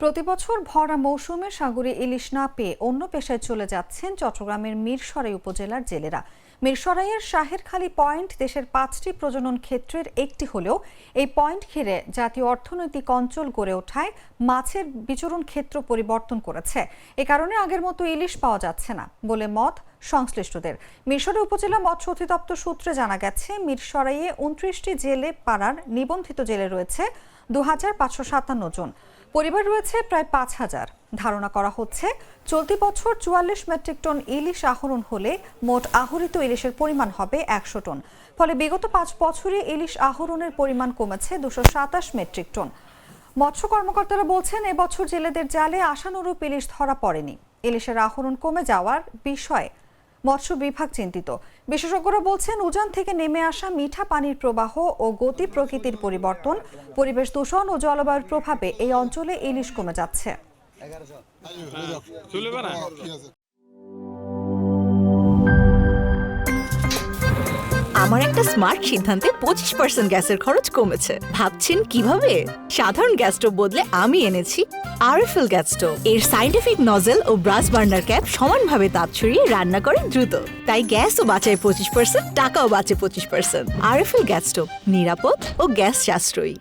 প্রতিবছর ভরা মৌসুমে সাগরে ইলিশ না পেয়ে অন্য পেশায় চলে যাচ্ছেন চট্টগ্রামের মিরসরাই উপজেলার জেলেরা। মিরসরাইয়ের শাহেরখালী পয়েন্ট দেশের 5টি প্রজনন ক্ষেত্রের একটি হলেও এই পয়েন্ট ঘিরে জাতীয় অর্থনৈতিক অঞ্চল গড়ে ওঠায় মাছের বিচরণ ক্ষেত্র পরিবর্তন করেছে। এ কারণে আগের মতো ইলিশ পাওয়া যাচ্ছে না বলে মত সংশ্লিষ্টদের। মিরসরাই উপজেলা মৎস্য অধিদপ্তর সূত্রে জানা গেছে, মিরসরাইয়ে 29টি জেলে পাড়ার নিবন্ধিত জেলে রয়েছে 2557 জন। পরিবার রয়েছে প্রায় 5000। ধারণা করা হচ্ছে চলতি বছর 44 মেট্রিক টন ইলিশ আহরণ হলে মোট আহরিত ইলিশের পরিমাণ হবে 100 টন। ফলে বিগত 5 বছরে ইলিশ আহরণের পরিমাণ কমেছে 227 মেট্রিক টন। মৎস্য কর্মকর্তারা বলছেন, এবছর জেলেদের জালে আশানুরূপ ইলিশ ধরা পড়েনি। ইলিশের আহরণ কমে যাওয়ার বিষয়ে মৎস্য বিভাগ চিন্তিত। বিশেষজ্ঞরা বলছেন, উজান থেকে নেমে আসা মিঠা পানির প্রবাহ ও গতি প্রকৃতির পরিবর্তন, পরিবেশ দূষণ ও জলবায়ুর প্রভাবে এই অঞ্চলে ইলিশ কমে যাচ্ছে। আমার একটা স্মার্ট সিদ্ধান্তে 25% গ্যাসের খরচ কমেছে। ভাবছেন কিভাবে? সাধারণ গ্যাস স্টোভ বদলে আমি এনেছি আরএফএল গ্যাস স্টোভ। এর সাইন্টিফিক নজেল ও ব্রাস বার্নার ক্যাপ সমানভাবে তাপ ছড়িয়ে রান্না করে দ্রুত। তাই গ্যাসও বাঁচায় 25%, টাকাও বাঁচে 25%। আরএফএল গ্যাস স্টোভ নিরাপদ ও গ্যাস সাশ্রয়ী।